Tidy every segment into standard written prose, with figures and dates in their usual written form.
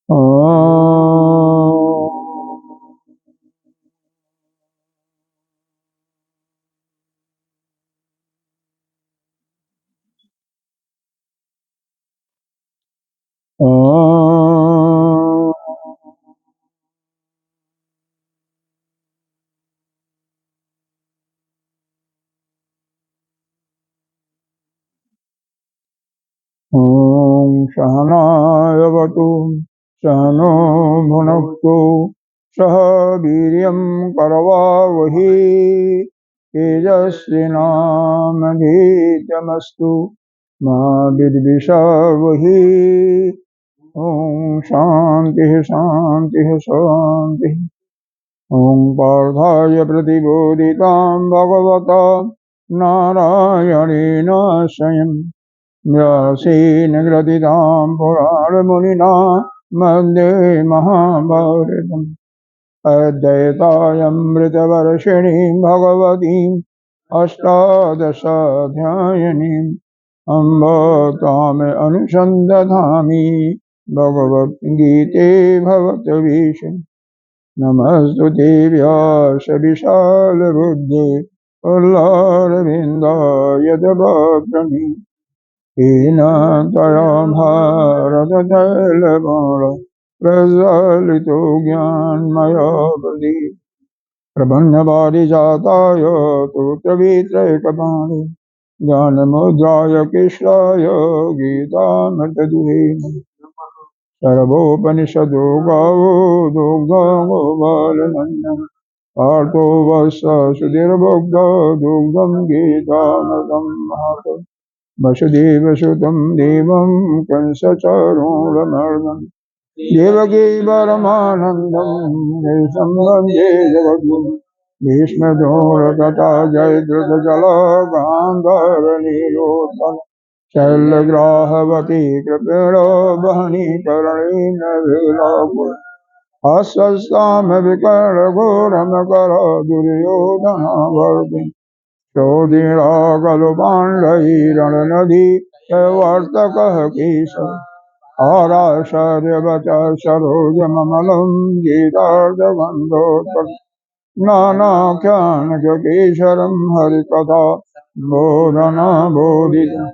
ॐ सहनावतु सहनो भुनक्तु सह वीर्यं करवावहि तेजस्विनामधीतमस्तु मा विद्विषावहि। ॐ शान्तिः शान्तिः शान्तिः। ॐ पार्थाय प्रतिबोधितां भगवता नारायणेन स्वयं व्यासेन ग्रथितां पुराणमुनिना मध्ये महाभारतम् अद्वैतामृतवर्षिणीं भगवतीम् अष्टादशाध्यायिनीम् अम्ब त्वाम् अनुसन्दधामि भगवद्गीते भवद्वेषिणि। नमस्तुते व्यासविशालबुद्धे पुल्लारविन्दाय ददामि येन त्वया भारततैलपूर्ण प्रज्वलितो ज्ञानमयोऽधि प्रबन्धपारिजाताय तोत्रवेत्रैकपाणि ज्ञानमुद्राय कृष्णाय गीतामृतदुहे सर्वोपनिषदो गावो दुग्धो गोपालनन्दन पार्थो वत्स सुधीर्भुग्धो दुग्धं गीतामृतं महत् वसुदेवसुतं देवं कंसचारूढमर्दनं देवकी परमानन्दं देशं वन्दे जगद्गुरुं भीष्मदोरकथा जयद्रथजला गान्धारनीलोत्पल शैलग्राहवती कृपेणो वहनी करणेन वेलाकुल अस्वस्थामविकर्णघोरमकर दुर्योधनावर्ति चोदिरागलुपाण्डैरणनदी वर्तकः केशव आराशर्यवच सरोजममलं गीतार्धबन्धोत्कट नानाख्यानकेशरं हरिकथा बोधना बोधितम्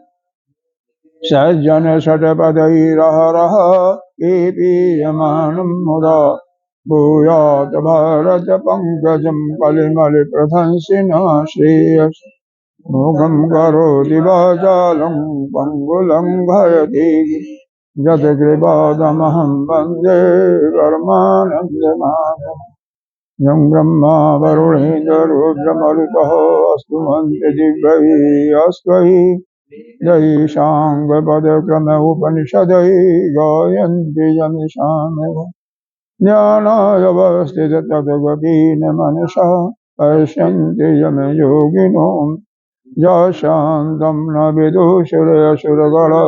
सज्जनशतपदैरहरः पीयमानं मुदा भूयात् भारतपङ्कजं कलिमलिप्रशंसिनः श्रेयस् मुखं करोति वाचालं पङ्गुलङ्घयति यत्कृपादमहं वन्दे परमानन्दमाधवम् यं ब्रह्मा वरुणेन्द्ररुद्रमरुतः स्तुवन्ति अस्मै जय शाङ्गपदक्रम उपनिषदै गायन्ति यमिषामः ज्ञानावस्थिततद्गतेन मनसा पश्यन्ति यमयोगिनो शान्तं न विदुषुरसुरगणा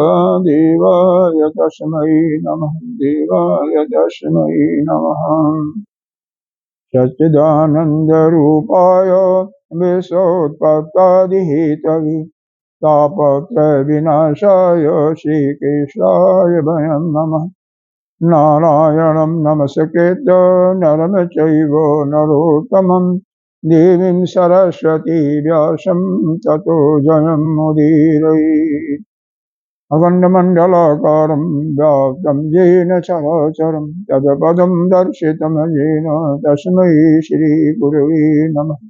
देवाय तस्मै नमः देवाय तस्मै नमः सच्चिदानन्दरूपाय विश्वोत्पत्त्यादिहेतवे तापत्रयविनाशाय श्रीकृष्णाय वयं नमः नारायणं नमस्कृत्य नरं चैव नरोत्तमं देवीं सरस्वती व्यासं ततो जयमुदीरये अखण्डमण्डलाकारं व्याप्तं येन चराचरं तत्पदं दर्शितं येन तस्मै श्रीगुरवे नमः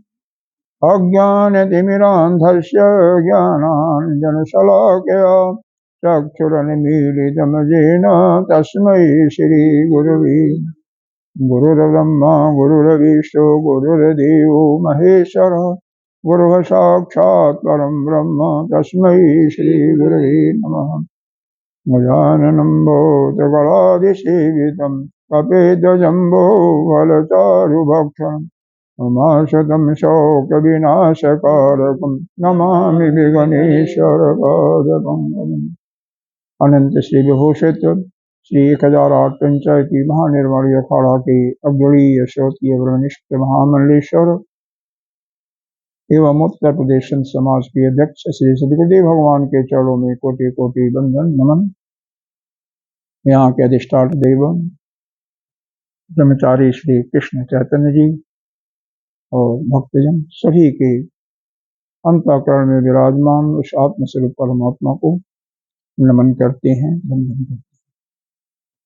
अज्ञानतिमिरान्धस्य ज्ञानाञ्जनशलाकया चक्षुरुन्मीलितं येन तस्मै श्रीगुरवे गुरुर्ब्रह्मा गुरुर्विष्णु गुरुर्देवो महेश्वरः गुरुः साक्षात् परं ब्रह्म तस्मै श्रीगुरवे नमः गजाननं भूतगणाधिसेवितं कपिध्वजम्बो फलचारुभक्षणम् उमाशतं शोकविनाशकारकं नमामि विघ्नेश्वरपादपङ्कजम् अनंत श्री विभूषित श्री 1008 महानिर्वाणी अखाड़ा के अग्रणीय श्रोतीय ब्रह्मनिष्ठ महामंडलेश्वर एवं उत्तर प्रदेश संत समाज के अध्यक्ष श्री सदगुरुदेव भगवान के चरणों में कोटि कोटि बंदन नमन। यहाँ के अधिष्ठाता देव ब्रह्मचारी श्री कृष्ण चैतन्य जी और भक्तजन सभी के अंतःकरण में विराजमान उस आत्मस्वरूप परमात्मा को नमन करते हैं, वंदन करते हैं।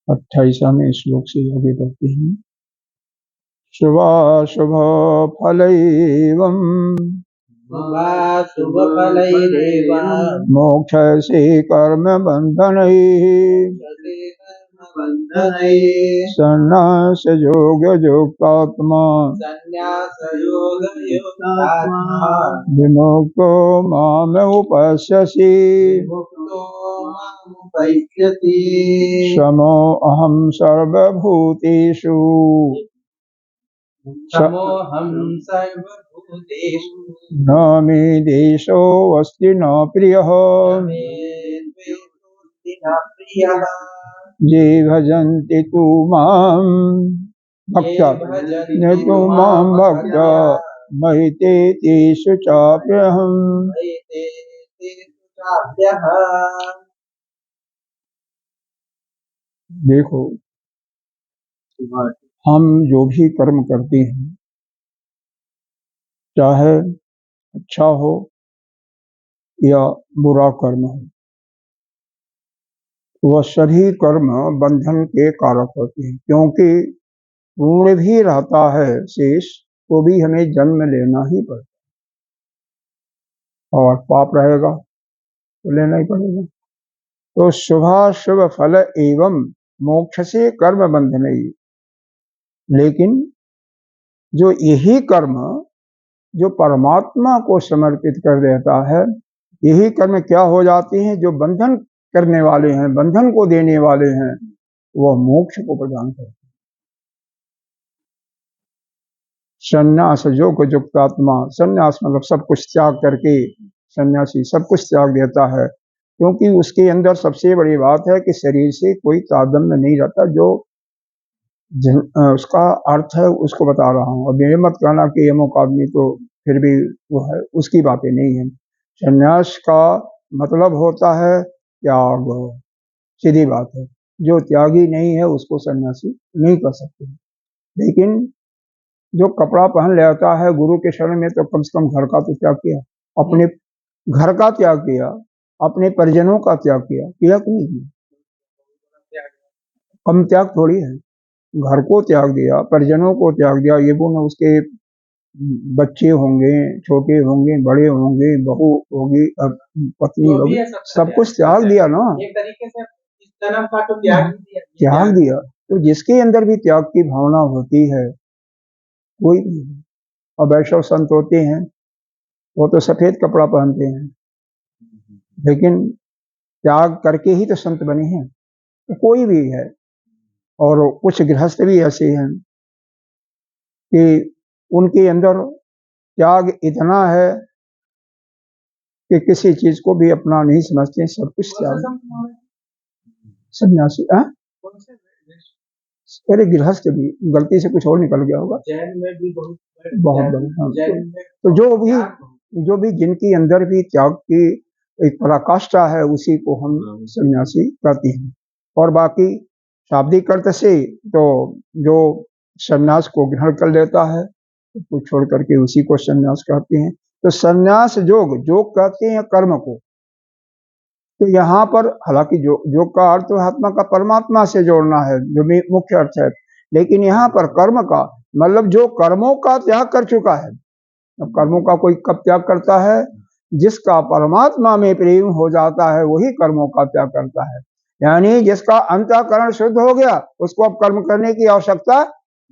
28वें श्लोक से आगे बढ़ते हैं। शुभाशुभ फलैवं मोक्षसे कर्म बंधनैः संन्यास योग युक्तात्मा विमुक्तो माम उपश्यसि समो अहं सर्वभूतेषु न मे देशोऽस्ति न प्रियः ये भजन्ति तु मां भक्त्या ये तु मां भक्त्या मयि ते तेषु चाप्यहम्। देखो, हम जो भी कर्म करते हैं, चाहे अच्छा हो या बुरा कर्म हो, वह सभी कर्म बंधन के कारक होते हैं, क्योंकि पूर्ण भी रहता है शेष तो भी हमें जन्म लेना ही पड़ता है, और पाप रहेगा तो लेना ही पड़ेगा। तो शुभाशुभ फल एवं मोक्ष से कर्म बंधन ही, लेकिन जो यही कर्म जो परमात्मा को समर्पित कर देता है, यही कर्म क्या हो जाते हैं, जो बंधन करने वाले हैं, बंधन को देने वाले हैं, वह मोक्ष को प्रदान करते हैं। संन्यास योग युक्तात्मा, संन्यास मतलब सब कुछ त्याग करके, सन्यासी सब कुछ त्याग देता है, क्योंकि उसके अंदर सबसे बड़ी बात है कि शरीर से कोई तादात्म्य नहीं रहता। जो उसका अर्थ है उसको बता रहा हूँ। अब ये मत कहना कि अमुक आदमी तो फिर भी वो है, उसकी बातें नहीं है। संन्यास का मतलब होता है त्याग, सीधी बात है। जो त्यागी नहीं है उसको सन्यासी नहीं कर सकते। लेकिन जो कपड़ा पहन लेता है गुरु के शरण में, तो कम से कम घर का तो त्याग किया, अपने घर का त्याग किया, अपने परिजनों का त्याग किया, किया कि नहीं किया? कम त्याग थोड़ी है। घर को त्याग दिया, परिजनों को त्याग दिया, ये वो न उसके बच्चे होंगे, छोटे होंगे, बड़े होंगे, बहू होगी, पत्नी होगी, सब कुछ त्याग दिया ना, एक तरीके से इस जन्म का तो त्याग दिया। तो जिसके अंदर भी त्याग की भावना होती है, कोई भी। अब वैष्णव संत होते हैं, वो तो सफेद कपड़ा पहनते हैं, लेकिन त्याग करके ही तो संत बने हैं। तो कोई भी है। और कुछ गृहस्थ भी ऐसे हैं कि उनके अंदर त्याग इतना है कि किसी चीज को भी अपना नहीं समझते, सब कुछ त्याग। सन्यासी अरे गृहस्थ भी, गलती से कुछ और निकल गया होगा, जैन में भी बहुत बड़ा। तो जो भी जिनकी अंदर भी त्याग की एक पराकाष्ठा है, उसी को हम सन्यासी कहते हैं। और बाकी शाब्दिक अर्थ से तो जो सन्यास को ग्रहण कर लेता है, तो छोड़ करके उसी को सन्यास कहते हैं। तो सन्यास योग कहते हैं कर्म को। तो यहाँ पर हालांकि योग का अर्थ आत्मा का परमात्मा से जोड़ना है, जो भी मुख्य अर्थ है, लेकिन यहाँ पर कर्म का मतलब जो कर्मों का त्याग कर चुका है। अब कर्मों का कोई कब त्याग करता है? जिसका परमात्मा में प्रेम हो जाता है, वही कर्मों का त्याग करता है। यानी जिसका अंतःकरण शुद्ध हो गया, उसको अब कर्म करने की आवश्यकता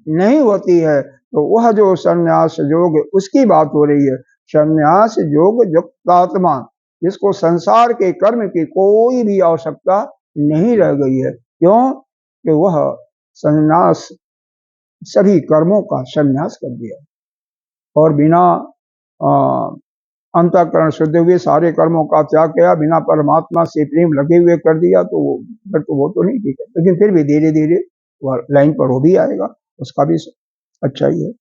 नहीं होती है। तो वह जो संन्यास योग, उसकी बात हो रही है। संन्यास योग युक्तात्मा, जिसको संसार के कर्म की कोई भी आवश्यकता नहीं रह गई है। क्यों? कि वह संन्यास, सभी कर्मों का संन्यास कर दिया और बिना अंतःकरण शुद्ध हुए सारे कर्मों का त्याग किया, बिना परमात्मा से प्रेम लगे हुए कर दिया। तो वो तो नहीं ठीक है, लेकिन फिर भी धीरे धीरे वह लाइन पर वो भी आएगा, उसका भी अच्छा ही है।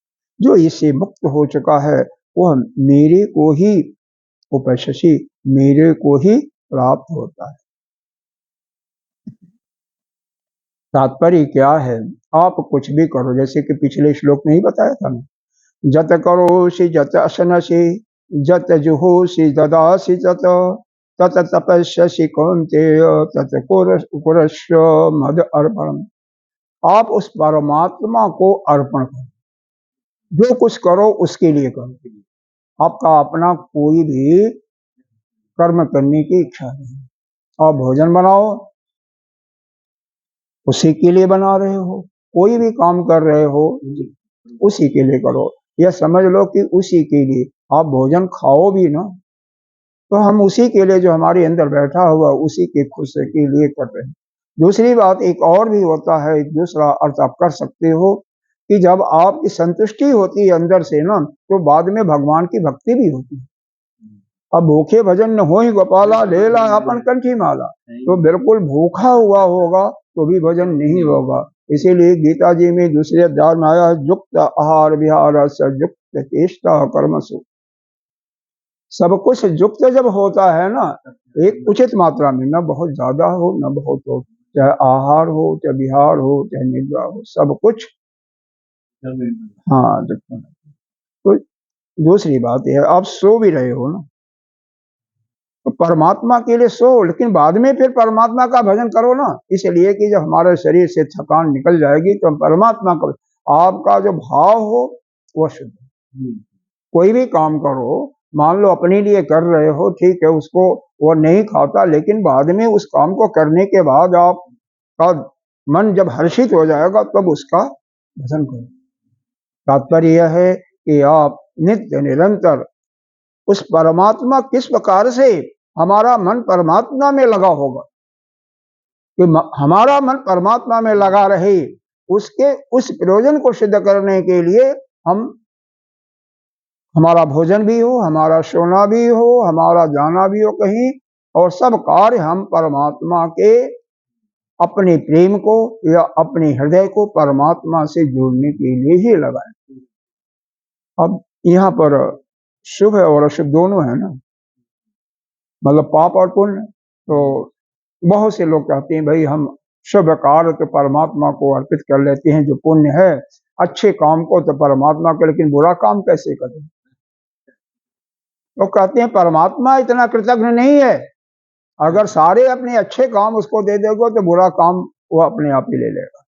जो इससे मुक्त हो चुका है, वह मेरे को ही उपैश्यसि, मेरे को ही प्राप्त होता है। तात्पर्य क्या है, आप कुछ भी करो, जैसे कि पिछले श्लोक में ही बताया था ना, जत करोषि जत अशनसि जत जुहोषि ददासि तत तत तपस्यसि कौन्तेय तत कुरुष्व मद अर्पण। आप उस परमात्मा को अर्पण करो, जो कुछ करो उसके लिए करो। आपका अपना कोई भी कर्म करने की इच्छा नहीं। आप भोजन बनाओ, उसी के लिए बना रहे हो, कोई भी काम कर रहे हो उसी के लिए करो, या समझ लो कि उसी के लिए। आप भोजन खाओ भी ना, तो हम उसी के लिए, जो हमारे अंदर बैठा हुआ उसी के खुश के लिए कर रहे हैं। दूसरी बात एक और भी होता है, एक दूसरा अर्थ आप कर सकते हो कि जब आपकी संतुष्टि होती है अंदर से ना, तो बाद में भगवान की भक्ति भी होती है। अब भूखे भजन न हो ही गोपाला, ले ला अपन कंठी माला। तो बिल्कुल भूखा हुआ होगा तो भी भजन नहीं होगा। इसीलिए गीता जी में दूसरे अध्याय में आया, युक्त आहार विहार युक्त चेष्टा कर्मसु। सब कुछ युक्त जब होता है ना, एक उचित मात्रा में, न बहुत ज्यादा हो न बहुत हो, चाहे आहार हो चाहे विहार हो चाहे निद्रा हो, सब कुछ हाँ। तो दूसरी बात यह, आप सो भी रहे हो ना, तो परमात्मा के लिए सो, लेकिन बाद में फिर परमात्मा का भजन करो ना। इसलिए कि जब हमारे शरीर से थकान निकल जाएगी तो हम परमात्मा का, आपका जो भाव हो वो शुद्ध। कोई भी काम करो, मान लो अपने लिए कर रहे हो, ठीक है, उसको वो नहीं खाता, लेकिन बाद में उस काम को करने के बाद आपका मन जब हर्षित हो जाएगा तब उसका भजन करो। तात्पर्य यह है कि आप नित्य निरंतर उस परमात्मा, किस प्रकार से हमारा मन परमात्मा में लगा होगा, कि हमारा मन परमात्मा में लगा रहे, उसके उस प्रयोजन को सिद्ध करने के लिए हम, हमारा भोजन भी हो, हमारा सोना भी हो, हमारा जाना भी हो कहीं, और सब कार्य हम परमात्मा के अपने प्रेम को या अपने हृदय को परमात्मा से जोड़ने के लिए ही लगाए। अब यहाँ पर शुभ और अशुभ दोनों है ना, मतलब पाप और पुण्य। तो बहुत से लोग कहते हैं भाई हम शुभ कार्य तो परमात्मा को अर्पित कर लेते हैं, जो पुण्य है, अच्छे काम को तो परमात्मा को, लेकिन बुरा काम कैसे करें। तो कहते हैं परमात्मा इतना कृतज्ञ नहीं है, अगर सारे अपने अच्छे काम उसको दे दोगे तो बुरा काम वो अपने आप ही ले लेगा।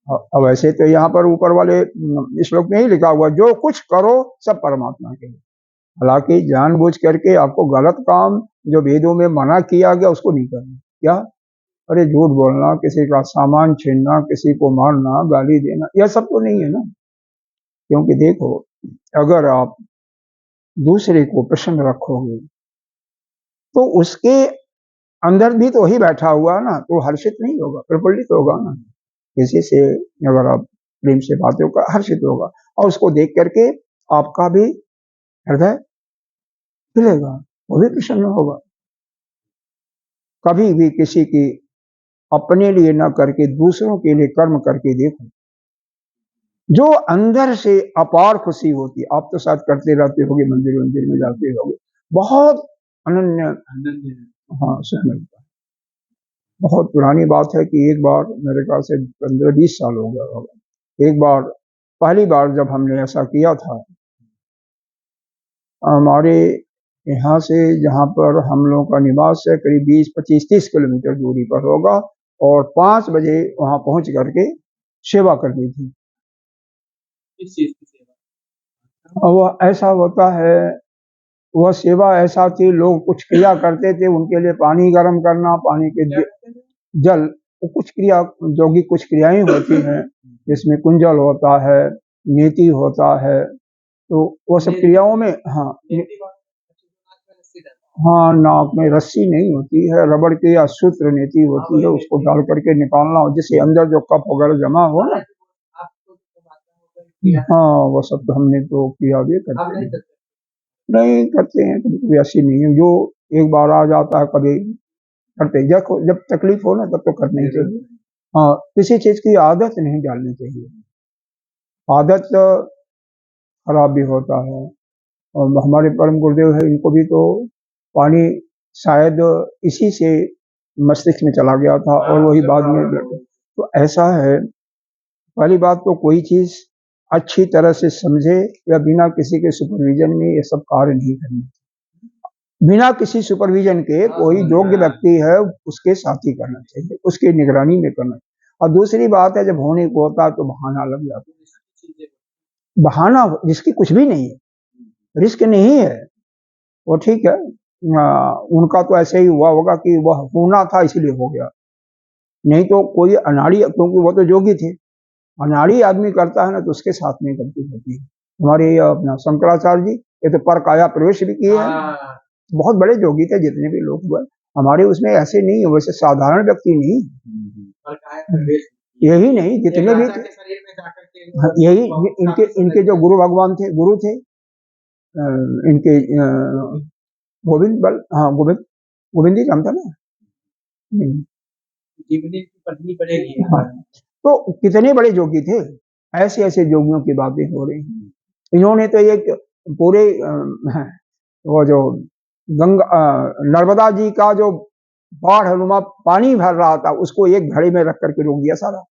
अब ऐसे तो यहाँ पर ऊपर वाले श्लोक में ही लिखा हुआ, जो कुछ करो सब परमात्मा के लिए। हालांकि जानबूझ करके आपको गलत काम जो वेदों में मना किया गया उसको नहीं करना। क्या? अरे झूठ बोलना, किसी का सामान छीनना, किसी को मारना, गाली देना, यह सब तो नहीं है ना। क्योंकि देखो, अगर आप दूसरे को प्रसन्न रखोगे तो उसके अंदर भी तो वही बैठा हुआ ना, तो हर्षित नहीं होगा, प्रफुल्लित होगा ना। किसी से अगर आप प्रेम से बातें का हर्षित होगा, और उसको देख करके आपका भी हृदय खिलेगा, वो भी प्रसन्न होगा। कभी भी किसी की अपने लिए न करके दूसरों के लिए कर्म करके देखो, जो अंदर से अपार खुशी होती। आप तो शायद करते रहते होगे, मंदिर मंदिर में जाते होगे, बहुत अनन्य, हाँ, सुख मिलता है। बहुत पुरानी बात है कि एक बार, मेरे ख्याल से 15-20 साल हो गया होगा, एक बार पहली बार जब हमने ऐसा किया था, हमारे यहाँ से जहाँ पर हम लोगों का निवास है करीब 20-25-30 किलोमीटर दूरी पर होगा, और 5 बजे वहाँ पहुँच करके सेवा करनी थी। इस चीज की सेवा, और वह ऐसा होता है, वह सेवा ऐसा थी, लोग कुछ क्रिया करते थे, उनके लिए पानी गर्म करना, पानी के जल, तो कुछ क्रिया, जो भी कुछ क्रियाएं होती हैं, जिसमें कुंजल होता है, नीति होता है, तो वो सब क्रियाओं में, हाँ हाँ, नाक में रस्सी नहीं होती है, रबड़ की या सूत्र नीति होती है, उसको डाल करके निकालना, और जिससे अंदर जो कप वगैरह जमा हो ना, हाँ, वो सब तो हमने तो किया भी करते हैं। नहीं करते हैं, कभी कभी ऐसी नहीं है, जो एक बार आ जाता है, कभी करते हैं, जब तकलीफ हो ना तब तो करना ही चाहिए। हाँ, किसी चीज की आदत नहीं डालनी चाहिए, आदत खराब भी होता है। और हमारे परम गुरुदेव है, इनको भी तो पानी शायद इसी से मस्तिष्क में चला गया था और वही बाद में तो ऐसा है। पहली बात तो कोई चीज अच्छी तरह से समझे या बिना किसी के सुपरविजन में ये सब कार्य नहीं करना। बिना किसी सुपरविजन के कोई योग्य व्यक्ति है उसके साथ ही करना चाहिए, उसकी निगरानी में करना। और दूसरी बात है, जब होने को होता है तो बहाना लग जाता है। बहाना जिसकी कुछ भी नहीं है, रिस्क नहीं है, वो ठीक है। उनका तो ऐसे ही हुआ होगा कि वह होना था इसलिए हो गया, नहीं तो कोई अनाड़ी, क्योंकि वो तो जोगी थे, अनाड़ी आदमी करता है ना तो उसके साथ में गलती होती है। हमारे अपना शंकराचार्य जी ये तो पर काया प्रवेश भी किए हैं, बहुत बड़े जोगी थे जितने भी लोग हुए। हमारे उसमें ऐसे नहीं है, वैसे साधारण व्यक्ति नहीं, यही नहीं जितने भी थे, यही इनके इनके जो गुरु भगवान थे, गुरु थे इनके गोविंद बल, हाँ गोविंद जी नाम था ना, पत्नी पड़ेगी। हाँ, तो कितने बड़े जोगी थे, ऐसे ऐसे जोगियों की बातें हो रही हैं। इन्होंने तो एक पूरे वो जो गंगा नर्मदा जी का जो बाढ़ हनुमा पानी भर रहा था उसको एक घड़े में रख करके रोक दिया सारा।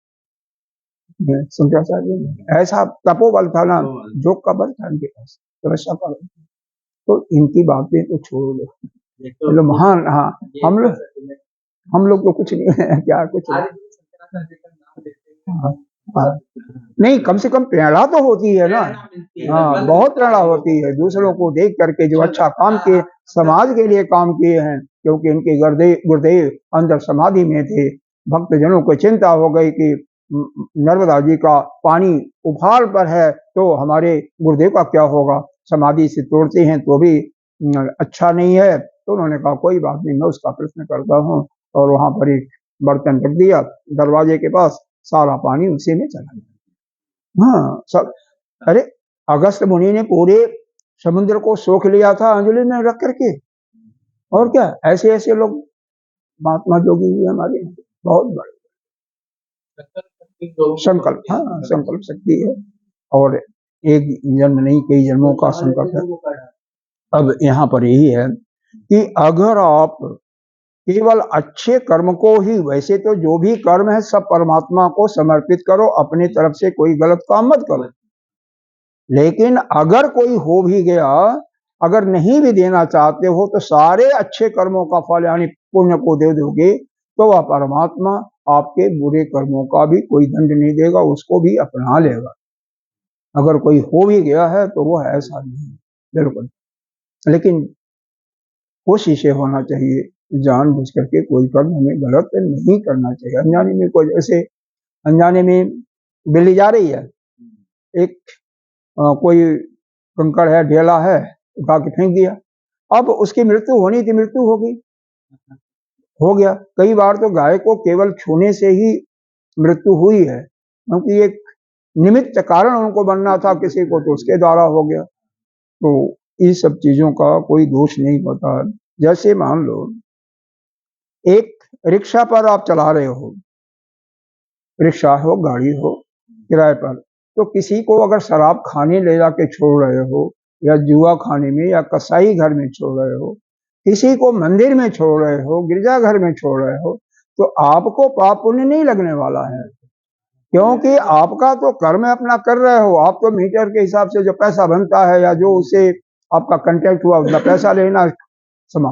शंकराचार्य ऐसा तपोबल था ना, जोग का बल था इनके पास, तपस्या का। तो इनकी बातें तो छोड़ दो, तो महान। हाँ, हम लोग तो कुछ नहीं है, क्या कुछ नहीं, कम से कम प्रेरणा तो होती है ना। हाँ, बहुत प्रेरणा होती है दूसरों को देख करके जो अच्छा काम किए, समाज के लिए काम किए हैं। क्योंकि इनके गुरुदेव अंदर समाधि में थे, भक्त जनों को चिंता हो गई कि नर्मदा जी का पानी उफान पर है तो हमारे गुरुदेव का क्या होगा, समाधि से तोड़ते हैं तो भी अच्छा नहीं है। तो उन्होंने कहा कोई बात नहीं, मैं उसका प्रश्न करता हूँ, और वहां पर एक बर्तन रख दिया दरवाजे के पास, सारा पानी उसी में चला गया। हाँ सब, अरे अगस्त मुनि ने पूरे समुद्र को सोख लिया था अंजलि में रख करके, और क्या ऐसे ऐसे लोग महात्मा जोगी हुए हमारे, बहुत बड़े संकल्प। हाँ, संकल्प शक्ति है, और एक जन्म नहीं कई जन्मों का संकल्प है। अब यहाँ पर यही है कि अगर आप केवल अच्छे कर्म को ही, वैसे तो जो भी कर्म है सब परमात्मा को समर्पित करो, अपनी तरफ से कोई गलत काम मत करो। लेकिन अगर कोई हो भी गया, अगर नहीं भी देना चाहते हो तो सारे अच्छे कर्मों का फल यानी पुण्य को दे दोगे तो वह परमात्मा आपके बुरे कर्मों का भी कोई दंड नहीं देगा, उसको भी अपना लेगा। अगर कोई हो भी गया है तो वो ऐसा नहीं, बिल्कुल। लेकिन कोशिश ये होना चाहिए, जानबूझ करके कोई कर्म हमें गलत नहीं करना चाहिए। अनजाने में कोई, जैसे अनजाने में बिल्ली जा रही है, एक कोई कंकड़ है, ढेला है, उठा के फेंक दिया, अब उसकी मृत्यु होनी थी, मृत्यु हो गई, हो गया। कई बार तो गाय को केवल छूने से ही मृत्यु हुई है, क्योंकि एक निमित्त कारण उनको बनना था किसी को, तो उसके द्वारा हो गया। तो इस सब चीजों का कोई दोष नहीं होता। जैसे मान लो एक रिक्शा पर आप चला रहे हो, रिक्शा हो, गाड़ी हो, किराए पर, तो किसी को अगर शराब खाने ले जाके छोड़ रहे हो, या जुआ खाने में, या कसाई घर में छोड़ रहे हो, किसी को मंदिर में छोड़ रहे हो, गिरजाघर में छोड़ रहे हो, तो आपको पाप पुण्य नहीं लगने वाला है, क्योंकि आपका तो कर्म अपना कर रहे हो। आप तो मीटर के हिसाब से जो पैसा बनता है या जो उसे आपका कंटेक्ट हुआ उतना पैसा लेना समा,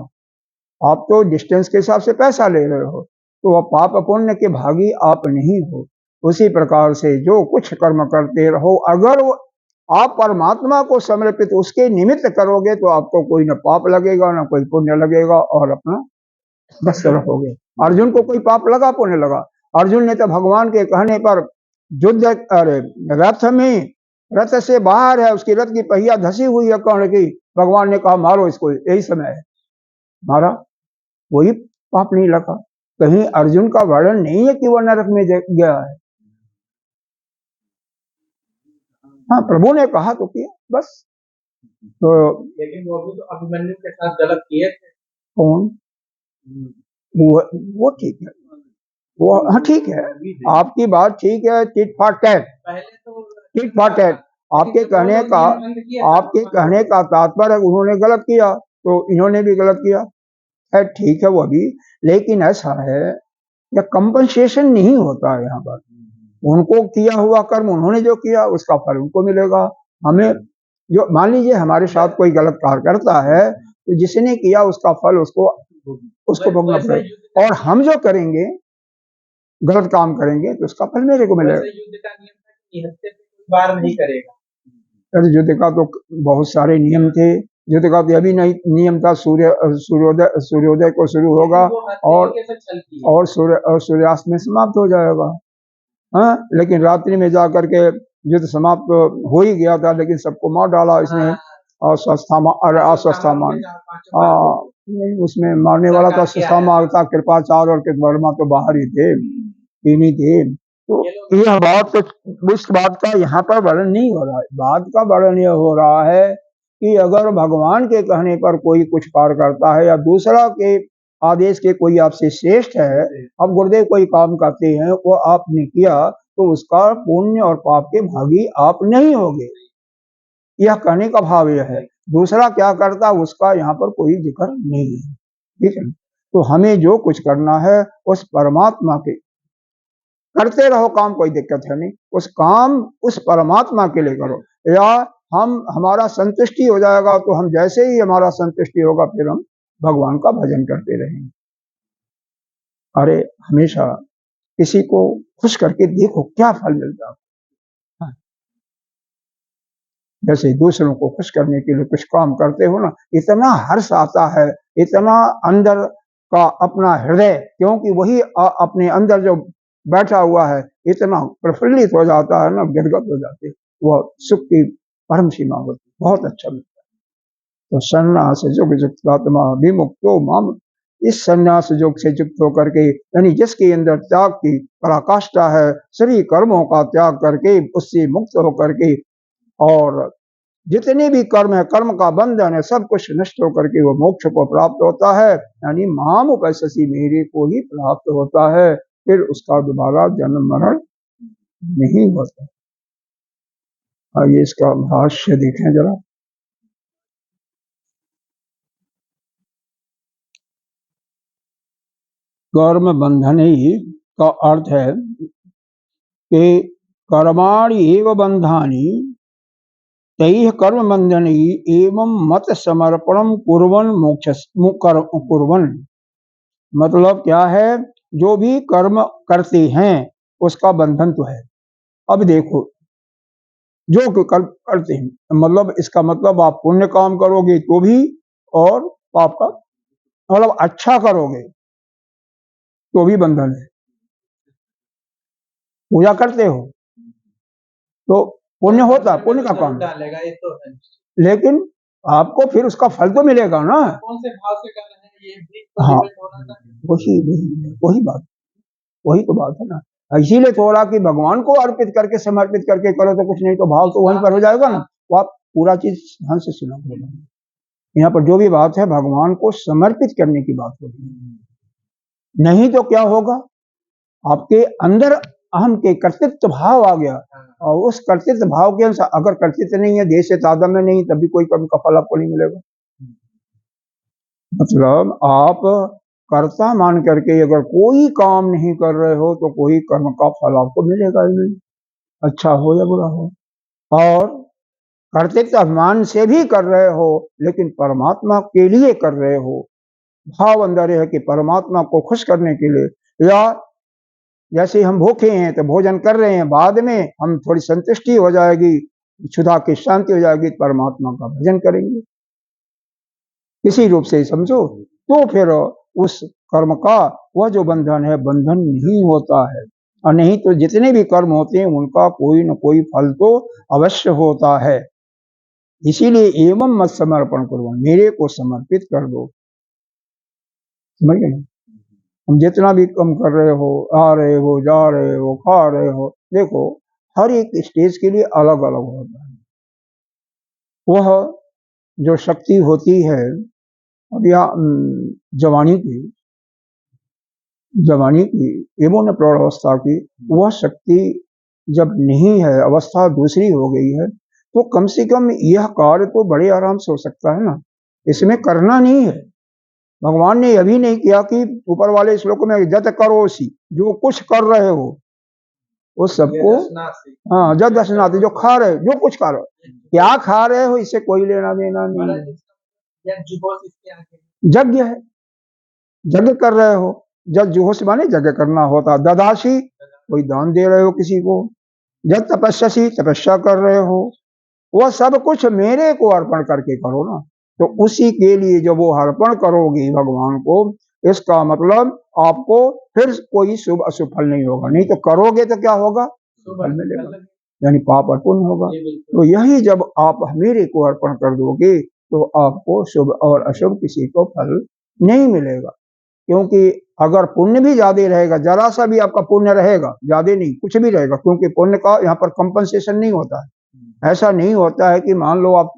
आप तो डिस्टेंस के हिसाब से पैसा ले रहे हो, तो वह पाप पुण्य के भागी आप नहीं हो। उसी प्रकार से जो कुछ कर्म करते रहो, अगर आप परमात्मा को समर्पित उसके निमित्त करोगे तो आपको कोई न पाप लगेगा न कोई पुण्य लगेगा, और अपना बस रहोगे। अर्जुन को कोई पाप लगा, पुण्य लगा। अर्जुन ने तो भगवान के कहने पर युद्ध, अरे रथ से बाहर है, उसकी रथ की पहिया धसी हुई है कर्ण की, भगवान ने कहा मारो इसको, यही समय है, मारा, कोई पाप नहीं लगा। कहीं अर्जुन का वर्णन नहीं है कि वह नरक में गया है। हाँ, प्रभु ने कहा तो किया बस। तो लेकिन वो भी तो अभिमन्यु के साथ गलत किए थे। कौन? वो ठीक है, वो हाँ ठीक है, आपकी बात ठीक है। Tit for tat, tit for tat, आपके कहने का तात्पर्य उन्होंने गलत किया तो इन्होंने भी गलत किया। है, ठीक है वो भी, लेकिन ऐसा है या कंपनसेशन नहीं होता है यहाँ पर। उनको किया हुआ कर्म उन्होंने जो किया उसका फल उनको मिलेगा। हमें जो मान लीजिए हमारे साथ कोई गलत कार्य करता है तो जिसने किया उसका फल उसको भोगना पड़ेगा, और हम जो करेंगे गलत काम करेंगे तो उसका फल मेरे को मिलेगा। युद्ध का नियम था कि हफ्ते में बार नहीं करेगा। अरे युद्ध का तो बहुत सारे नियम थे। युद्ध का तो अभी नहीं नियम था, सूर्योदय को शुरू होगा और सूर्यास्त में समाप्त हो जाएगा। हाँ, लेकिन रात्रि में जाकर के युद्ध समाप्त हो ही गया था, लेकिन सबको मार डाला इसने। अस्वस्था मान उसमें मारने वाला तो अस्वस्था था, कृपाचार्य और कृतवर्मा तो बाहर ही थे, तीन ही थे। तो यह बात तो उस बात का यहाँ पर वर्णन नहीं हो रहा है। बात का वर्णन यह हो रहा है कि अगर भगवान के कहने पर कोई कुछ कार्य करता है या दूसरा के आदेश के कोई आपसे श्रेष्ठ है, अब गुरुदेव कोई काम करते हैं वो आपने किया तो उसका पुण्य और पाप के भागी आप नहीं होगे, यह कहने का भाव यह है। दूसरा क्या करता उसका यहाँ पर कोई जिक्र नहीं है, ठीक है। तो हमें जो कुछ करना है उस परमात्मा के करते रहो काम, कोई दिक्कत है नहीं, उस काम उस परमात्मा के लिए करो। या हमारा संतुष्टि हो जाएगा तो हम जैसे ही हमारा संतुष्टि होगा फिर हम भगवान का भजन करते रहेंगे। अरे हमेशा किसी को खुश करके देखो क्या फल मिलता है। जैसे दूसरों को खुश करने के लिए कुछ काम करते हो ना, इतना हर्ष आता है, इतना अंदर का अपना हृदय, क्योंकि वही अपने अंदर जो बैठा हुआ है इतना प्रफुल्लित हो जाता है ना, गदगद हो जाते, वह सुख की परम सीमा होती, बहुत अच्छा लगता है। तो सन्यास युग युक्त आत्मा विमुक्तो माम, इस सन्यास योग से युक्त होकर के, यानी जिसके अंदर त्याग की पराकाष्ठा है, सभी कर्मों का त्याग करके उससे मुक्त होकर के, और जितने भी कर्म है, कर्म का बंधन है, सब कुछ नष्ट होकर के वो मोक्ष को प्राप्त होता है, यानी माम उपैससी, मेरे को ही प्राप्त होता है, फिर उसका दोबारा जन्म मरण नहीं होता। आइए इसका भाष्य देखें जरा। कर्म बंधन ही का अर्थ है कि कर्माणि एव बंधानि तैः कर्म बंधनी एवं मत समर्पणम कुर्वन् मोक्ष कुर्वन्। मतलब क्या है, जो भी कर्म करते हैं उसका बंधन तो है। अब देखो जो कर्म करते हैं, मतलब इसका मतलब आप पुण्य काम करोगे तो भी, और पाप का मतलब अच्छा करोगे तो भी बंधन है। पूजा करते हो तो पुण्य होता, पुण्य का काम, लेकिन आपको फिर उसका फल तो मिलेगा ना। कौन से भाव से कर रहे हैं ये भी, हाँ वही बात, वही तो बात है ना। इसीलिए थोड़ा कि भगवान को अर्पित करके समर्पित करके करो तो कुछ नहीं, तो भाव तो वहीं पर हो जाएगा ना। तो आप पूरा चीज ध्यान से सुना करो, यहाँ पर जो भी बात है भगवान को समर्पित करने की बात होगी, नहीं तो क्या होगा, आपके अंदर अहम के कर्तृत्व भाव आ गया, और उस कर्तृत्व भाव के अनुसार अगर कर्तृत्व नहीं है, देश से तादम में नहीं, तभी कोई कर्म का फल आपको नहीं मिलेगा। मतलब आप कर्ता मान करके अगर कोई काम नहीं कर रहे हो तो कोई कर्म का फल आपको मिलेगा ही नहीं, अच्छा हो या बुरा हो। और कर्तृत्व अभिमान से भी कर रहे हो लेकिन परमात्मा के लिए कर रहे हो, भाव अंदर है कि परमात्मा को खुश करने के लिए, या जैसे हम भूखे हैं तो भोजन कर रहे हैं, बाद में हम थोड़ी संतुष्टि हो जाएगी, क्षुधा की शांति हो जाएगी, परमात्मा का भजन करेंगे, किसी रूप से समझो, तो फिर उस कर्म का वह जो बंधन है बंधन नहीं होता है। और नहीं तो जितने भी कर्म होते हैं उनका कोई न कोई फल तो अवश्य होता है। इसीलिए एवं मत समर्पण करो, मेरे को समर्पित कर दो, समझ गए ना। हम जितना भी कम कर रहे हो, आ रहे हो, जा रहे हो, खा रहे हो, देखो हर एक स्टेज के लिए अलग अलग होता है। वह जो शक्ति होती है अब या जवानी की एवं प्रौढ़ावस्था की, वह शक्ति जब नहीं है, अवस्था दूसरी हो गई है, तो कम से कम यह कार्य तो बड़े आराम से हो सकता है ना, इसमें करना नहीं है। भगवान ने यह भी नहीं किया कि ऊपर वाले श्लोक में जत करोसी, जो कुछ कर रहे हो उस सबको, हाँ जत दर्शनार्थी, जो खा रहे हो, जो कुछ खा रहे हो, क्या खा रहे हो इससे कोई लेना देना नहीं है। यज्ञ है, यज्ञ कर रहे हो, जब जुहोश माने यज्ञ करना होता, ददासी कोई दान दे रहे हो किसी को, जब तपस्यासी तपस्या कर रहे हो, वह सब कुछ मेरे को अर्पण करके करो ना। तो उसी के लिए जब वो अर्पण करोगे भगवान को, इसका मतलब आपको फिर कोई शुभ अशुभ फल नहीं होगा, नहीं तो करोगे तो क्या होगा, फल मिलेगा, यानी पाप अर्पण होगा। तो यही जब आप मेरे को अर्पण कर दोगे तो आपको शुभ और अशुभ किसी को फल नहीं मिलेगा। क्योंकि अगर पुण्य भी ज्यादा रहेगा, जरा सा भी आपका पुण्य रहेगा, ज्यादा नहीं कुछ भी रहेगा, क्योंकि पुण्य का यहाँ पर कंपनसेशन नहीं होता है। ऐसा नहीं होता है कि मान लो आप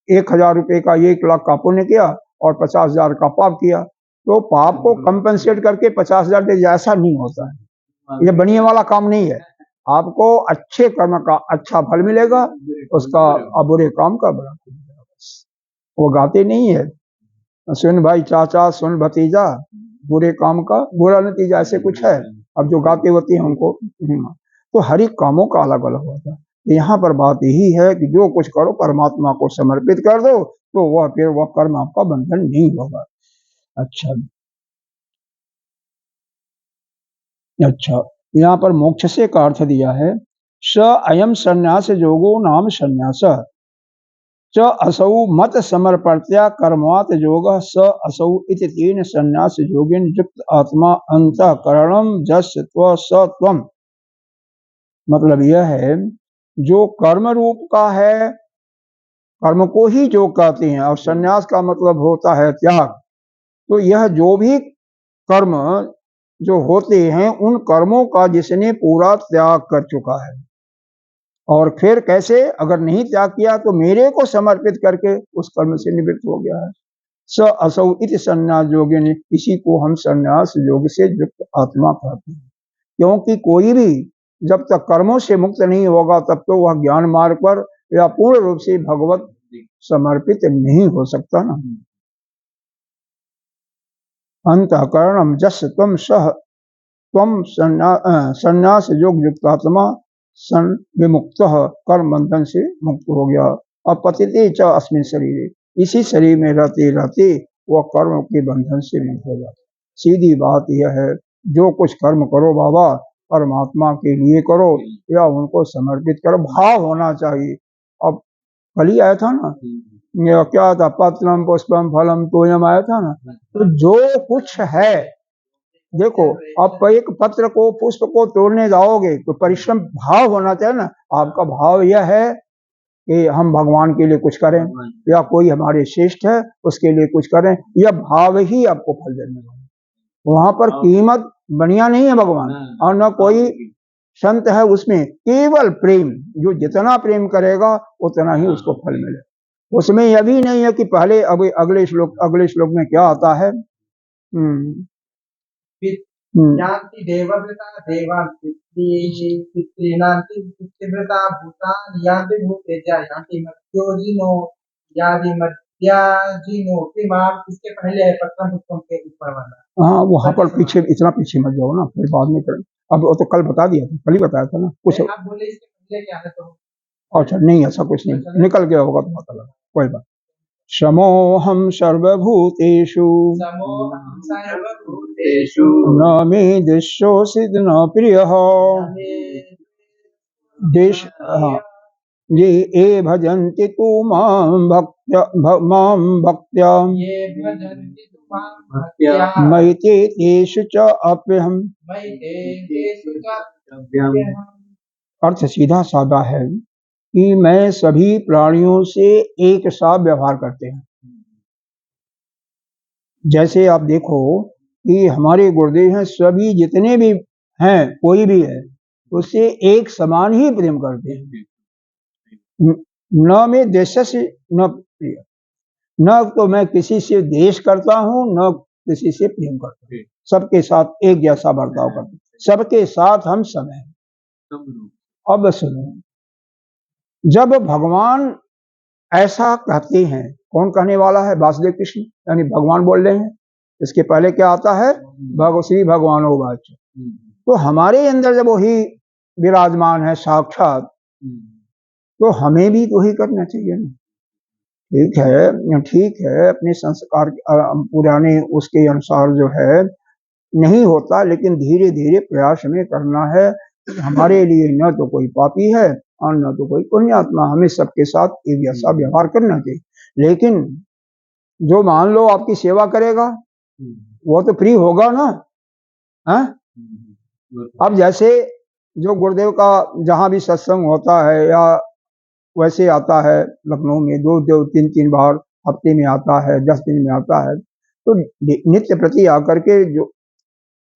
1,000 रुपए का 1 लाख का पुण्य किया और 50,000 का पाप किया, तो पाप को कंपनसेट करके 50,000 दे, ऐसा नहीं होता है। ये बढ़िया वाला काम नहीं है। आपको अच्छे कर्म का अच्छा फल मिलेगा, उसका बुरे काम का बुरा फल मिलेगा। बस वो गाते नहीं है, सुन भाई चाचा सुन भतीजा, बुरे काम का बुरा नतीजा, ऐसे कुछ है। अब जो गाते होते हैं उनको, तो हर एक कामों का अलग अलग होता है। यहाँ पर बात यही है कि जो कुछ करो परमात्मा को समर्पित कर दो, तो वह फिर वह कर्म आपका बंधन नहीं होगा। अच्छा, यहाँ पर मोक्ष से का अर्थ दिया है, स अयम संन्यास योगो नाम संन्यास च असौ मत समर्पत्या कर्मात् योगः स असौ इति तेन संन्यास योगेन युक्त आत्मा अंतःकरणम जस्य त्व स त्वम। मतलब यह है, जो कर्म रूप का है, कर्म को ही योग कहते हैं, और संन्यास का मतलब होता है त्याग। तो यह जो भी कर्म जो होते हैं, उन कर्मों का जिसने पूरा त्याग कर चुका है, और फिर कैसे, अगर नहीं त्याग किया तो मेरे को समर्पित करके उस कर्म से निवृत्त हो गया है। स असौ इति संन्यास योगिन, इसी को हम संन्यास योग से युक्त आत्मा कहते हैं। क्योंकि कोई भी जब तक कर्मों से मुक्त नहीं होगा, तब तो वह ज्ञान मार्ग पर या पूर्ण रूप से भगवत समर्पित नहीं हो सकता ना। अंतःकरणम जस त्वम सह त्वम संन्यास योग युक्त आत्मा सन विमुक्त, कर्म बंधन से मुक्त हो गया। अब पतिते च अस्मिन शरीर, इसी शरीर में रहते रहते वह कर्म के बंधन से मुक्त हो जाता। सीधी बात यह है, जो कुछ कर्म करो बाबा परमात्मा के लिए करो या उनको समर्पित करो, भाव होना चाहिए। अब कल ही आया था ना, ये क्या था, पत्रम पुष्पम फलम तोयम आया था ना। तो जो कुछ है, देखो आप एक पत्र को पुष्प को तोड़ने जाओगे तो परिश्रम भाव होना चाहिए ना। आपका भाव यह है कि हम भगवान के लिए कुछ करें, या कोई हमारे श्रेष्ठ है उसके लिए कुछ करें, यह भाव ही आपको फल देने वाला। वहां पर कीमत बढ़िया नहीं है भगवान, और न कोई संत है उसमें, केवल प्रेम, जो जितना प्रेम करेगा उतना ही उसको फल मिले। उसमें यह भी नहीं है कि पहले अब अगले श्लोक में क्या आता है, यान्ति देवव्रता देवान् पितॄणान्ति पितृव्रता भूतानि यान्ति भूतेजा यान्ति मर्त्योजिनो यादि मर्त्याजिनो किमाम। इसके पहले है प्रथम पुष्पम के ऊपर वाला। हाँ वहाँ पर पीछे, इतना पीछे मत जाओ ना, फिर बाद में करें। अब वो तो कल बता दिया था, कल ही बताया था ना कुछ। आप बोले इसके पहले क्या है तो अच्छा नहीं, ऐसा कुछ नहीं, निकल गया होगा तो पता लगा, कोई बात। समोहम सर्वभूतेषु न मे दृश्योऽसिद् न प्रियः देश ये ए भजन्ति तु मां भक्त्या मयि ते तेषु च अप्यहम्। अर्थ सीधा साधा है कि मैं सभी प्राणियों से एक सा व्यवहार करते हैं। जैसे आप देखो कि हमारे गुरुदेव हैं, सभी जितने भी हैं, कोई भी है उससे एक समान ही प्रेम करते हैं। न मैं देश से न प्रिय, न तो मैं किसी से द्वेष करता हूँ, न किसी से प्रेम करता हूँ। सबके साथ एक जैसा बर्ताव करते, सबके साथ हम सब हैं। अब सुनो, जब भगवान ऐसा कहते हैं। कौन कहने वाला है? वासुदेव कृष्ण, यानी भगवान बोल रहे हैं। इसके पहले क्या आता है? श्री भगवानो वाच। तो हमारे अंदर जब वही विराजमान है साक्षात, तो हमें भी तो ही करना चाहिए ना। ठीक है, अपने संस्कार पुराने उसके अनुसार जो है नहीं होता, लेकिन धीरे धीरे प्रयास हमें करना है। हमारे लिए न तो कोई पापी है और न तो कोई पुण्यात्मा, हमें सबके साथ एक जैसा व्यवहार करना चाहिए। लेकिन जो मान लो आपकी सेवा करेगा वो तो फ्री होगा ना, है? अब जैसे जो गुरुदेव का जहां भी सत्संग होता है या वैसे आता है लखनऊ में 2-3 बार हफ्ते में आता है, 10 दिन में आता है, तो नित्य प्रति आकर के जो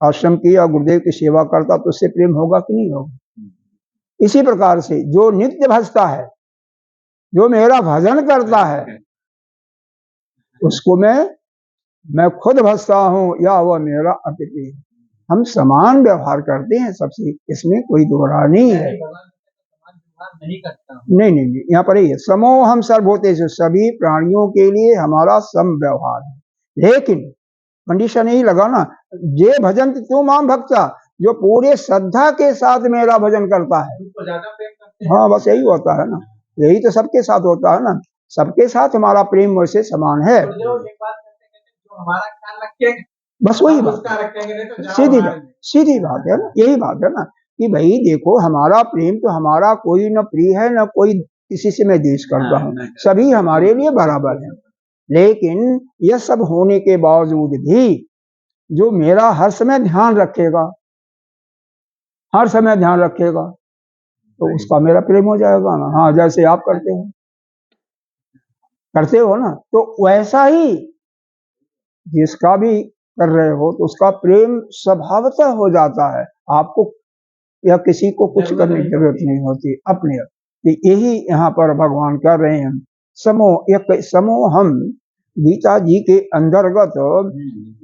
आश्रम की या गुरुदेव की सेवा करता, तो उससे प्रेम होगा कि नहीं होगा? इसी प्रकार से जो नित्य भजता है, जो मेरा भजन करता है, उसको मैं खुद भजता हूँ या वह मेरा अतिथि है। हम समान व्यवहार करते हैं सबसे, इसमें कोई दोहरा नहीं है। नहीं, यहाँ पर ही है समो हम सर्वभूतेषु, सभी प्राणियों के लिए हमारा सम व्यवहार है। लेकिन कंडीशन यही लगा ना, जे भजन तू माम भक्ता, जो पूरे श्रद्धा के साथ मेरा भजन करता है। हाँ, बस यही होता है ना, यही तो सबके साथ होता है ना, सबके साथ हमारा प्रेम वैसे समान है। बस वही बात, सीधी बात है ना, यही बात है ना कि भाई देखो, हमारा प्रेम तो हमारा कोई न प्रिय है न कोई किसी से मैं द्वेष करता हूँ, सभी हमारे लिए बराबर है। लेकिन यह सब होने के बावजूद भी जो मेरा हर समय ध्यान रखेगा, हर समय ध्यान रखेगा, तो उसका मेरा प्रेम हो जाएगा ना। हाँ, जैसे आप करते हो ना, तो वैसा ही जिसका भी कर रहे हो तो उसका प्रेम स्वभावतः हो जाता है। आपको या किसी को कुछ करने की जरूरत नहीं होती अपने आप। यही यहाँ पर भगवान कर रहे हैं। समो हम गीता जी के अंतर्गत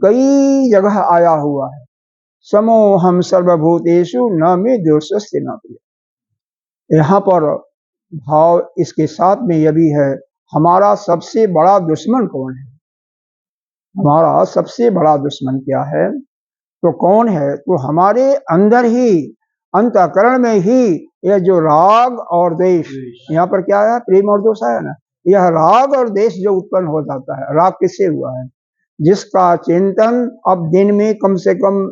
कई जगह आया हुआ है। समो हम सर्वभूतेषु न मे दोषस्य न प्रिय। यहाँ पर भाव इसके साथ में यह भी है, हमारा सबसे बड़ा दुश्मन कौन है? हमारा सबसे बड़ा दुश्मन क्या है? तो कौन है? तो हमारे अंदर ही, अंतःकरण में ही यह जो राग और द्वेष, यहाँ पर क्या है? प्रेम और दोष है ना। यह राग और द्वेष जो उत्पन्न हो जाता है, राग किससे हुआ है? जिसका चिंतन अब दिन में कम से कम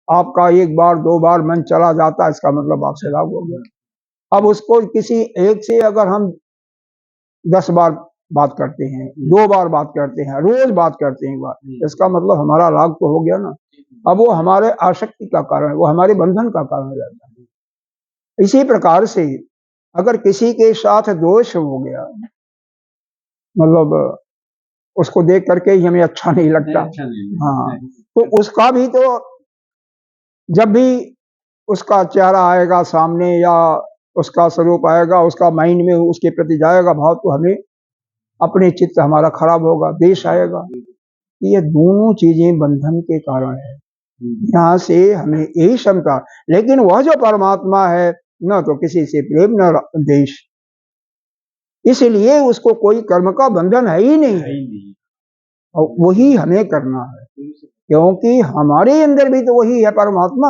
आपका 1 बार 2 बार मन चला जाता है, इसका मतलब आपसे राग हो गया। अब उसको किसी एक से अगर हम 10 बार बात करते हैं, 2 बार बात करते हैं, रोज बात करते हैं, इसका मतलब हमारा राग तो हो गया ना। अब वो हमारे आसक्ति का कारण है, वो हमारे बंधन का कारण हो जाता है। इसी प्रकार से अगर किसी के साथ दोष हो गया, मतलब उसको देख करके ही हमें अच्छा नहीं लगता, हाँ, तो उसका भी तो जब भी उसका चेहरा आएगा सामने या उसका स्वरूप आएगा, उसका माइंड में उसके प्रति जाएगा भाव, तो हमें अपने चित्त हमारा खराब होगा, देश आएगा। ये दोनों चीजें बंधन के कारण है। यहाँ से हमें यही क्षमता, लेकिन वह जो परमात्मा है न तो किसी से प्रेम न देश, इसलिए उसको कोई कर्म का बंधन है ही नहीं, और वही हमें करना है, क्योंकि हमारे अंदर भी तो वही है परमात्मा।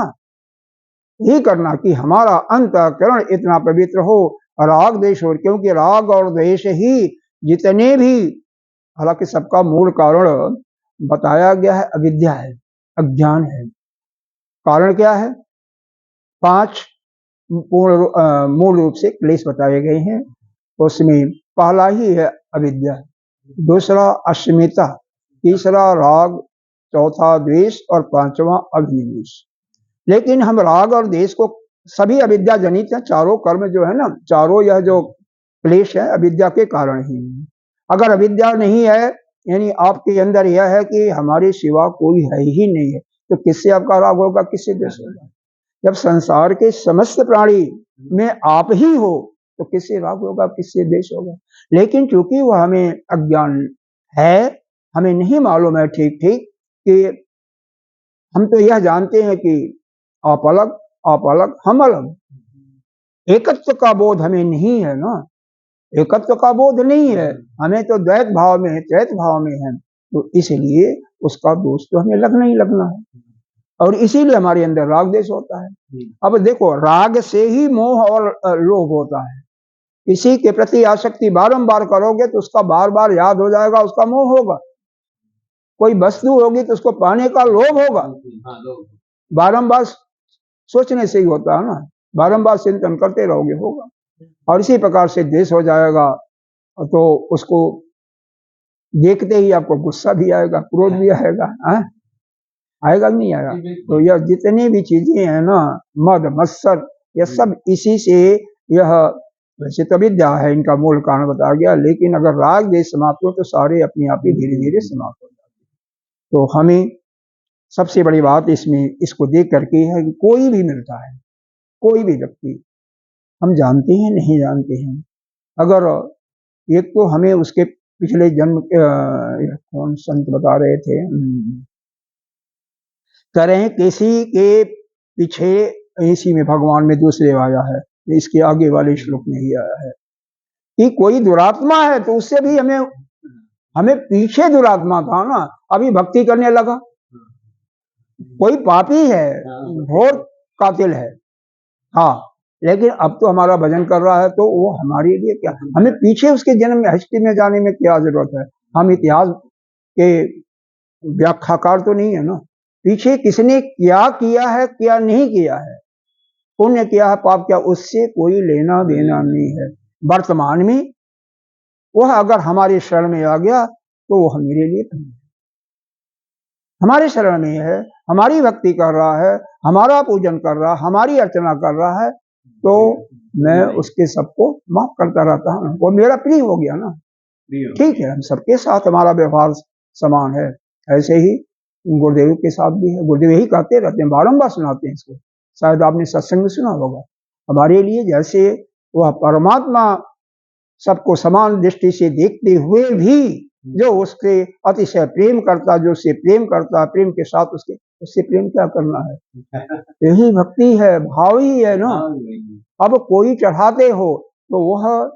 यही करना कि हमारा अंतःकरण इतना पवित्र हो, राग द्वेष हो, क्योंकि राग और द्वेष ही जितने भी, हालांकि सबका मूल कारण बताया गया है अविद्या है, अज्ञान है। कारण क्या है? 5 मूल रूप से क्लेश बताए गए हैं, उसमें पहला ही है अविद्या, दूसरा अस्मिता, तीसरा राग, चौथा द्वेष और 5वां अभिनिवेश। लेकिन हम राग और द्वेष को, सभी अविद्या जनित है, चारों कर्म जो है ना, चारों यह जो क्लेश है अविद्या के कारण ही। अगर अविद्या नहीं है, यानी आपके अंदर यह है कि हमारे सिवा कोई है ही नहीं है, तो किससे आपका राग होगा, किससे द्वेष होगा? जब संसार के समस्त प्राणी में आप ही हो, तो किससे राग होगा, किससे द्वेष होगा? लेकिन चूंकि वह हमें अज्ञान है, हमें नहीं मालूम है ठीक ठीक कि हम तो यह जानते हैं कि आप अलग हम अलग, एकत्व का बोध हमें नहीं है ना। एकत्व का बोध नहीं है, हमें तो द्वैत भाव में है, त्रैत भाव में है, तो इसलिए उसका दोष तो हमें लगना ही लगना है, और इसीलिए हमारे अंदर राग देश होता है। अब देखो, राग से ही मोह और लोभ होता है। किसी के प्रति आसक्ति बारंबार करोगे तो उसका बार बार याद हो जाएगा, उसका मोह होगा। कोई वस्तु होगी तो उसको पाने का लोभ होगा, बारंबार सोचने से ही होता है ना, बारंबार चिंतन करते रहोगे होगा। और इसी प्रकार से द्वेष हो जाएगा तो उसको देखते ही आपको गुस्सा भी आएगा, क्रोध भी आएगा, आएगा कि नहीं आएगा? तो यह जितनी भी चीजें हैं ना, मद मत्सर, यह सब इसी से, यह वैसे तो विद्या है, इनका मूल कारण बताया गया, लेकिन अगर राग देश समाप्त हो तो सारे अपने आप ही धीरे धीरे समाप्त हो जाते हैं। तो हमें सबसे बड़ी बात इसमें इसको देख करके है कि कोई भी मिलता है, कोई भी व्यक्ति, हम जानते हैं नहीं जानते हैं, अगर एक तो हमें उसके पिछले जन्म कौन संत बता रहे थे, करें किसी के पीछे, इसी में भगवान में दूसरे आया है, इसके आगे वाले श्लोक में ही आया है कि कोई दुरात्मा है तो उससे भी हमें पीछे दुरात्मा था ना, अभी भक्ति करने लगा। कोई पापी है, घोर कातिल है, हाँ, लेकिन अब तो हमारा भजन कर रहा है, तो वो हमारे लिए क्या, हमें पीछे उसके जन्म में हिस्ट्री में जाने में क्या जरूरत है? हम इतिहास के व्याख्याकार तो नहीं है ना, पीछे किसने क्या किया है क्या नहीं किया है, पुण्य किया है पाप किया, उससे कोई लेना देना नहीं है। वर्तमान में वह अगर हमारे शरण में आ गया तो वो मेरे लिए हमारे शरण में है, हमारी भक्ति कर रहा है, हमारा पूजन कर रहा है, हमारी अर्चना कर रहा है, तो मैं उसके सबको माफ करता रहता हूँ, वो मेरा प्रिय हो गया ना। ठीक है, हम सबके साथ हमारा व्यवहार समान है, ऐसे ही गुरुदेव के साथ भी है। गुरुदेव यही कहते रहते हैं, बारंबार सुनाते हैं इसको, शायद आपने सत्संग में सुना होगा। हमारे लिए जैसे वह परमात्मा सबको समान दृष्टि से देखते हुए भी जो उसके अतिशय प्रेम करता, जो उससे प्रेम करता, प्रेम के साथ उससे प्रेम क्या करना है, यही भक्ति है, भाव ही है ना। अब कोई चढ़ाते हो तो वह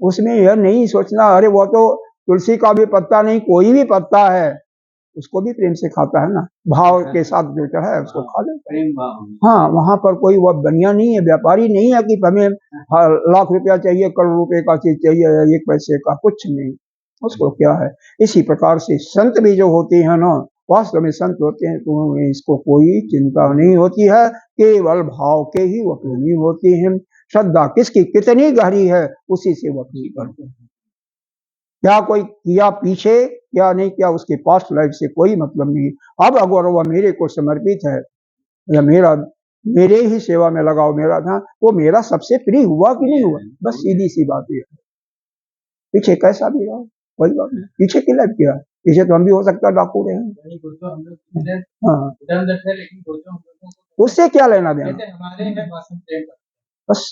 उसमें यह नहीं सोचना अरे वो तो तुलसी का भी पत्ता नहीं, कोई भी पत्ता है उसको भी प्रेम से खाता है ना, भाव के साथ जो चढ़ा है उसको खा लेता है। हाँ, वहां पर कोई वह बनिया नहीं है, व्यापारी नहीं है कि हमें लाख रुपया चाहिए, करोड़ रुपए का चीज चाहिए, एक पैसे का, कुछ नहीं, उसको क्या है। इसी प्रकार से संत भी जो होते हैं ना, वास्तव में संत होते हैं तो इसको कोई चिंता नहीं होती है, केवल भाव के ही वो प्रेमी होते हैं। श्रद्धा किसकी कितनी गहरी है उसी से वो प्रेम करते हैं। क्या कोई किया पीछे क्या नहीं किया, उसके पास्ट लाइफ से कोई मतलब नहीं। अब अगर वह मेरे को समर्पित है या मेरे ही सेवा में लगाओ मेरा था, वो मेरा सबसे प्रिय हुआ कि नहीं हुआ, बस सीधी सी बात है। पीछे कैसा भी रहो कोई बात नहीं, पीछे की लाइफ किया, पीछे तो हम भी हो सकता है डाकू रहे, हाँ, उससे क्या लेना देना।